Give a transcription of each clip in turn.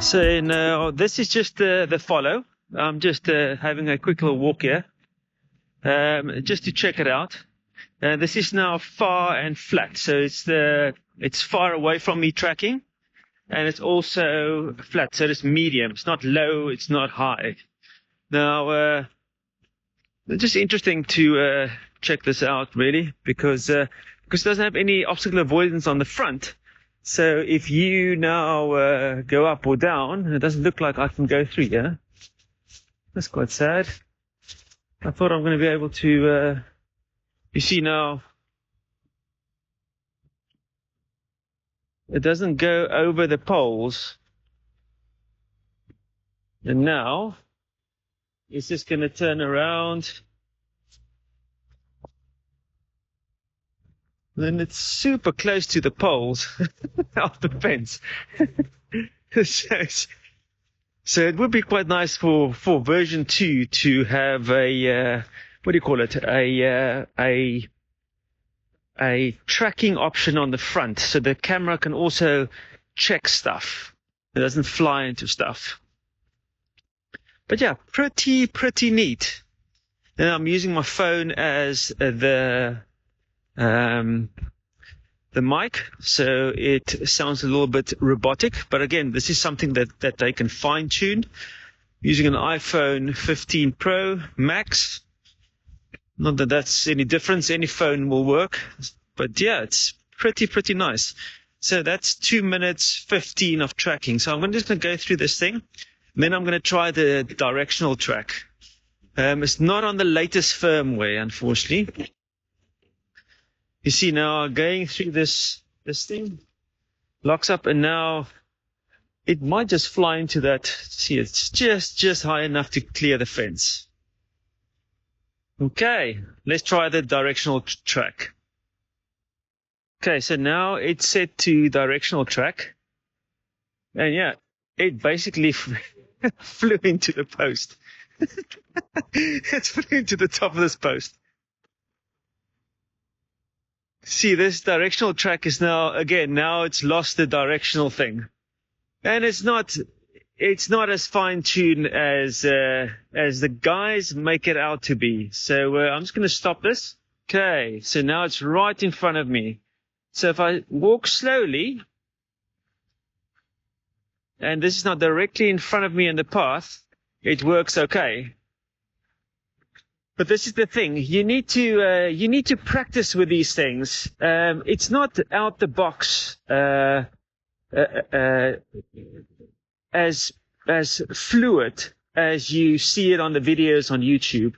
So now this is just the follow. I'm just having a quick little walk here, just to check it out. This is now far and flat, so it's far away from me tracking, and it's also flat, so it's medium. It's not low, it's not high. Now, it's just interesting to check this out, really, because it doesn't have any obstacle avoidance on the front. So if you now go up or down, it doesn't look like I can go through here. That's quite sad. I thought I'm going to be able to, you see now, it doesn't go over the poles. And now, it's just going to turn around. Then it's super close to the poles of the fence. So it would be quite nice for version 2 to have a, what do you call it? A tracking option on the front, so the camera can also check stuff. It doesn't fly into stuff. But yeah, pretty neat. And I'm using my phone as the mic, so it sounds a little bit robotic, but again, this is something that they can fine-tune using an iPhone 15 Pro Max. Not that that's any difference, any phone will work, but yeah, it's pretty nice. So that's 2 minutes 15 of tracking. So I'm just going to go through this thing, and then I'm going to try the directional track. It's not on the latest firmware, unfortunately. You see now going through this thing, locks up, and now it might just fly into that. See, it's just high enough to clear the fence. Okay, let's try the directional track. Okay, so now it's set to directional track, and yeah, it basically flew into the post. It flew into the top of this post. See, this directional track is now, again, now it's lost the directional thing. And it's not as fine-tuned as the guys make it out to be. So I'm just going to stop this. Okay, so now it's right in front of me. So if I walk slowly, and this is not directly in front of me in the path, it works okay. But this is the thing, you need to practice with these things. It's not out the box as fluid as you see it on the videos on YouTube.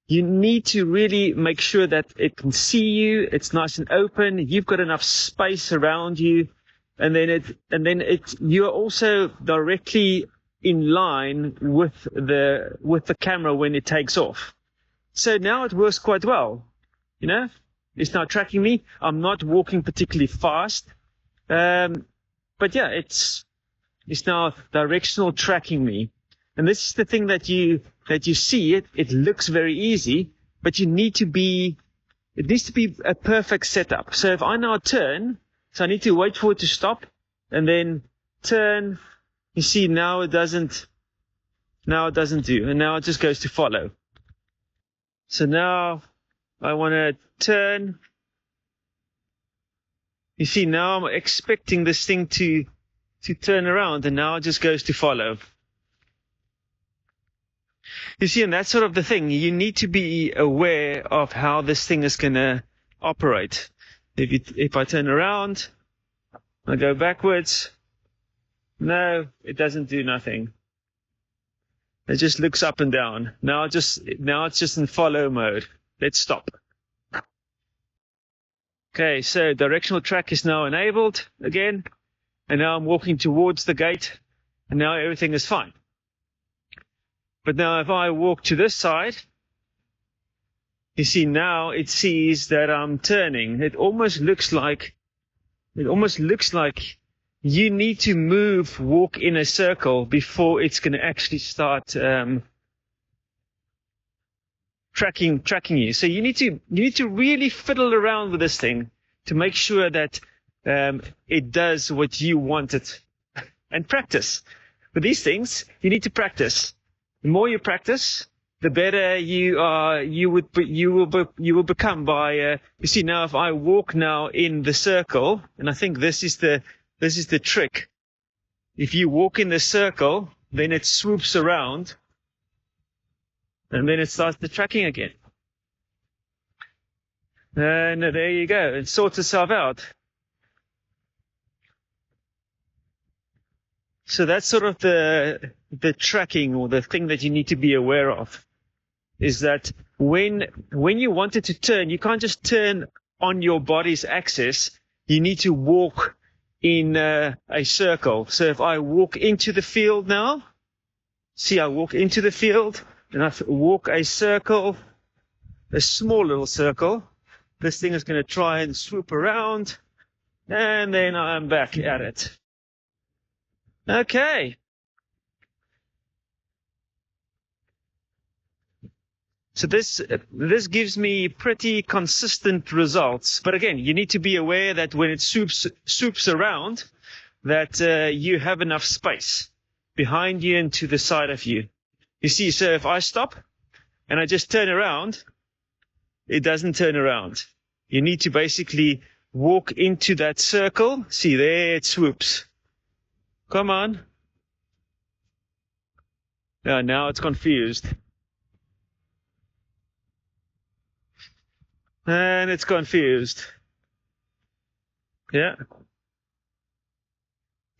You need to really make sure that it can see you, it's nice and open, you've got enough space around you, and then you're also directly in line with the camera when it takes off. So now it works quite well, you know. It's now tracking me. I'm not walking particularly fast, but yeah, it's now directional tracking me. And this is the thing that you see. It looks very easy, but it needs to be a perfect setup. So if I now turn, so I need to wait for it to stop and then turn. You see, now it doesn't do, and now it just goes to follow. So now I want to turn. You see, now I'm expecting this thing to turn around, and now it just goes to follow. You see, and that's sort of the thing. You need to be aware of how this thing is going to operate. If I turn around, I go backwards. No, it doesn't do nothing. It just looks up and down. Now it's just in follow mode. Let's stop. Okay, so directional track is now enabled again. And now I'm walking towards the gate. And now everything is fine. But now if I walk to this side, you see now it sees that I'm turning. It almost looks like you need to walk in a circle before it's going to actually start tracking you. So you need to really fiddle around with this thing to make sure that it does what you want it, and practice. But these things, you need to practice. The more you practice, the better you will become by, you see now if I walk now in the circle, and I think this is the trick. If you walk in the circle, then it swoops around, and then it starts the tracking again. And there you go. It sorts itself out. So that's sort of the tracking, or the thing that you need to be aware of, is that when you want it to turn, you can't just turn on your body's axis. You need to walk in a circle. So if I walk into the field now, see, I walk into the field, and I walk a circle, a small little circle. This thing is going to try and swoop around, and then I'm back at it. Okay. So this gives me pretty consistent results. But again, you need to be aware that when it swoops around, that you have enough space behind you and to the side of you. You see, so if I stop and I just turn around, it doesn't turn around. You need to basically walk into that circle. See, there it swoops. Come on. Now it's confused. And it's confused. Yeah.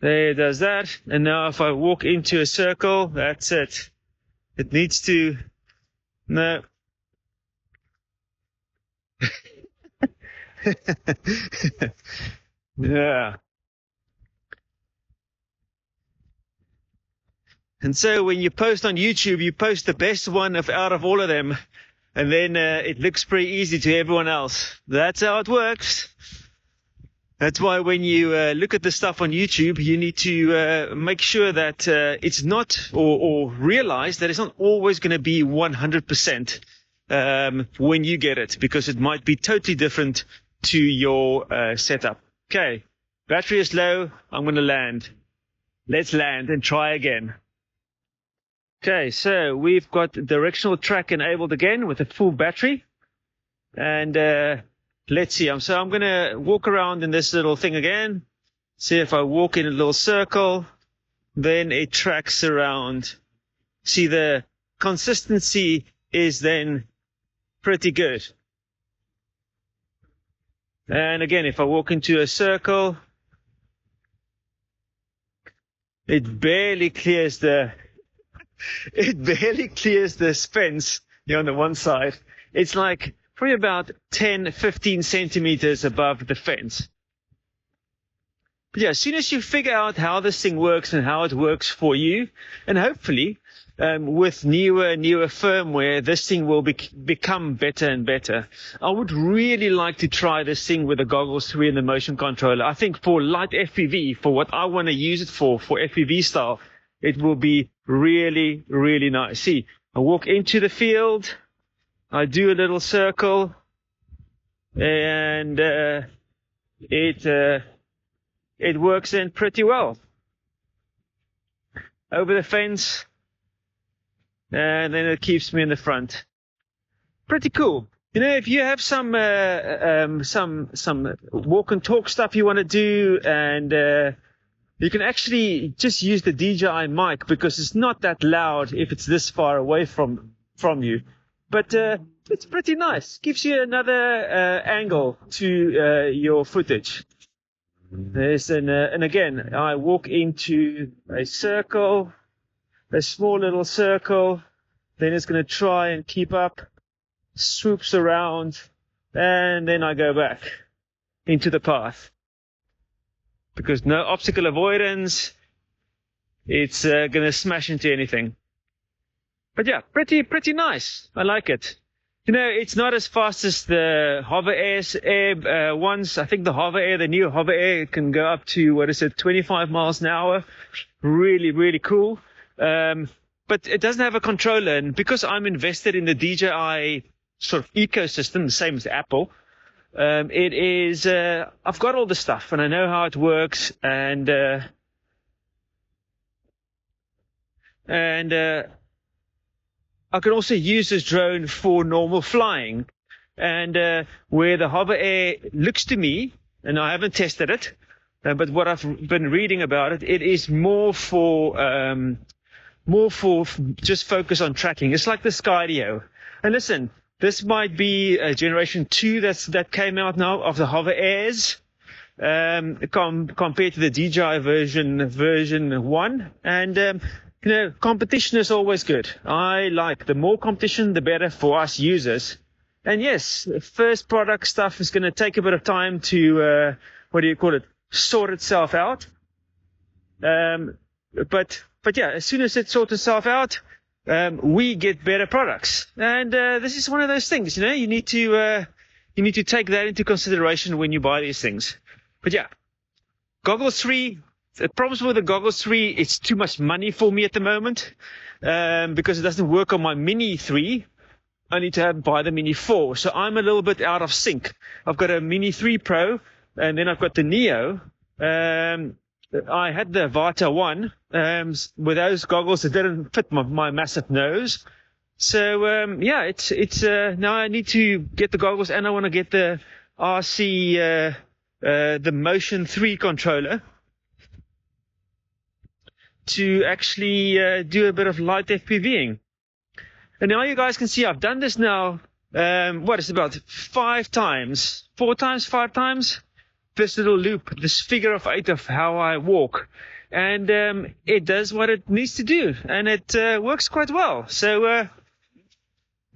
There it does that. And now if I walk into a circle, that's it. It needs to... No. Yeah. And so when you post on YouTube, you post the best one out of all of them. And then it looks pretty easy to everyone else. That's how it works. That's why when you look at the stuff on YouTube, you need to make sure that it's not, or realize that it's not always going to be 100% when you get it, because it might be totally different to your setup. Okay, battery is low. I'm going to land. Let's land and try again. Okay, so we've got directional track enabled again with a full battery. And let's see. So I'm going to walk around in this little thing again. See if I walk in a little circle, then it tracks around. See, the consistency is then pretty good. And again, if I walk into a circle, it barely clears the fence on the one side. It's like probably about 10, 15 centimeters above the fence. But yeah, as soon as you figure out how this thing works and how it works for you, and hopefully with newer firmware, this thing will become better and better. I would really like to try this thing with the Goggles 3 and the motion controller. I think for light FPV, for what I want to use it for FPV style, it will be really, really nice. See, I walk into the field, I do a little circle, and it works in pretty well. Over the fence, and then it keeps me in the front. Pretty cool. You know, if you have some walk and talk stuff you want to do, and you can actually just use the DJI mic, because it's not that loud if it's this far away from you. But it's pretty nice. Gives you another angle to your footage. There's and again, I walk into a circle, a small little circle. Then it's going to try and keep up, swoops around, and then I go back into the path. Because no obstacle avoidance, it's going to smash into anything. But yeah, pretty nice. I like it. You know, it's not as fast as the Hover Air ones. I think the Hover Air, the new Hover Air, can go up to, 25 miles an hour. Really, really cool. But it doesn't have a controller. And because I'm invested in the DJI sort of ecosystem, the same as Apple, it is, I've got all the stuff and I know how it works, and and I can also use this drone for normal flying. And where the Hover Air looks to me, and I haven't tested it, but what I've been reading about it, it is more for just focus on tracking. It's like the Skydio. And listen, this might be a generation 2 that came out now of the Hover Airs, compared to the DJI version 1. And you know, competition is always good. I like the more competition, the better for us users. And yes, first product stuff is going to take a bit of time to, sort itself out. But yeah, as soon as it sorts itself out, we get better products. And this is one of those things, you know, you need to take that into consideration when you buy these things. But yeah, Goggles 3, the problems with the Goggles 3, it's too much money for me at the moment, because it doesn't work on my Mini 3. I need to buy the Mini 4. So I'm a little bit out of sync. I've got a Mini 3 Pro, and then I've got the Neo. I had the Vata 1. With those goggles, it didn't fit my massive nose. So, yeah, it's now I need to get the goggles, and I want to get the RC, the Motion 3 controller to actually do a bit of light FPVing. And now you guys can see I've done this now, it's about 5 times, 4 times, 5 times, this little loop, this figure of 8 of how I walk. And it does what it needs to do, and it works quite well. So,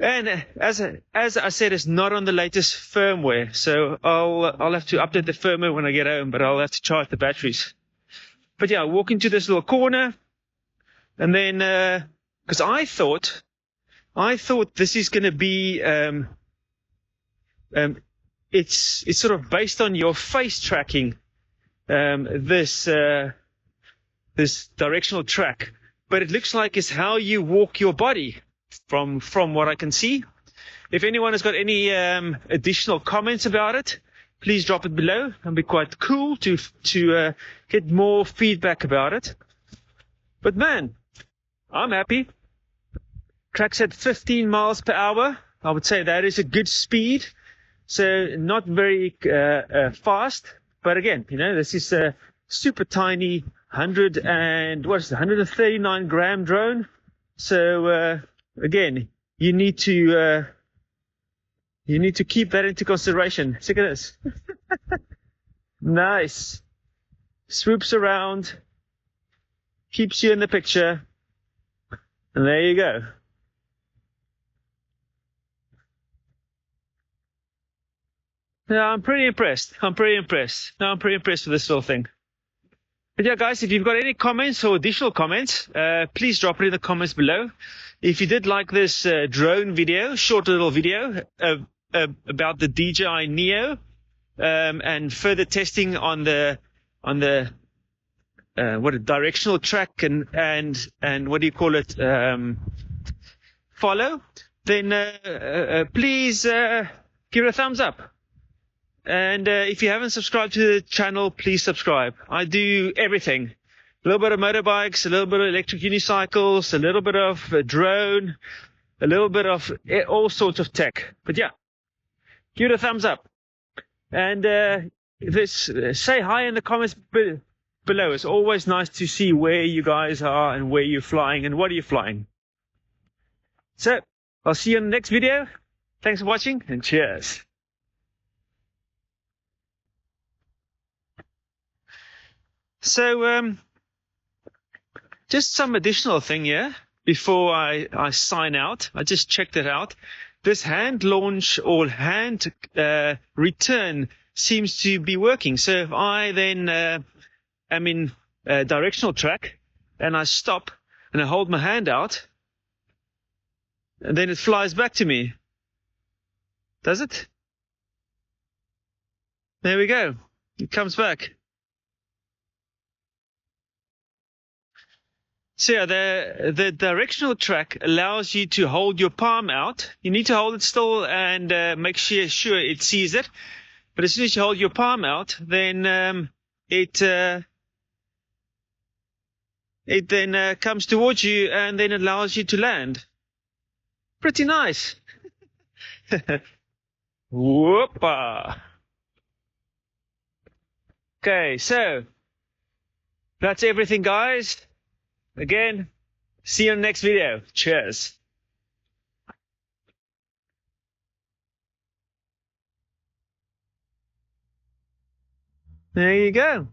and as I said, it's not on the latest firmware, so I'll have to update the firmware when I get home, but I'll have to charge the batteries. But yeah, I walk into this little corner, and then, because I thought this is going to be, it's sort of based on your face tracking, this directional track, but it looks like it's how you walk your body from what I can see. If anyone has got any additional comments about it, please drop it below. It'd be quite cool to get more feedback about it. But man, I'm happy. Tracks at 15 miles per hour. I would say that is a good speed. So not very fast, but again, you know, this is a super tiny 139 gram drone. So again, you need to keep that into consideration. Look at this. Nice. Swoops around, keeps you in the picture, and there you go. Yeah, I'm pretty impressed. I'm pretty impressed with this little thing. But yeah, guys, if you've got any comments or additional comments, please drop it in the comments below. If you did like this drone video, short little video about the DJI NEO, and further testing on the directional track and what do you call it, follow, then please give it a thumbs up. And if you haven't subscribed to the channel, please subscribe. I do everything. A little bit of motorbikes, a little bit of electric unicycles, a little bit of drone, a little bit of all sorts of tech. But yeah, give it a thumbs up. And say hi in the comments below. It's always nice to see where you guys are and where you're flying and what are you flying. So, I'll see you in the next video. Thanks for watching, and cheers. So, just some additional thing here before I sign out. I just checked it out. This hand launch or hand return seems to be working. So if I then am in directional track and I stop and I hold my hand out, and then it flies back to me. Does it? There we go. It comes back. So yeah, the directional track allows you to hold your palm out. You need to hold it still and make sure it sees it. But as soon as you hold your palm out, then it it then comes towards you and then allows you to land. Pretty nice. Whoopa. Okay, so that's everything, guys. Again, see you in the next video. Cheers. There you go.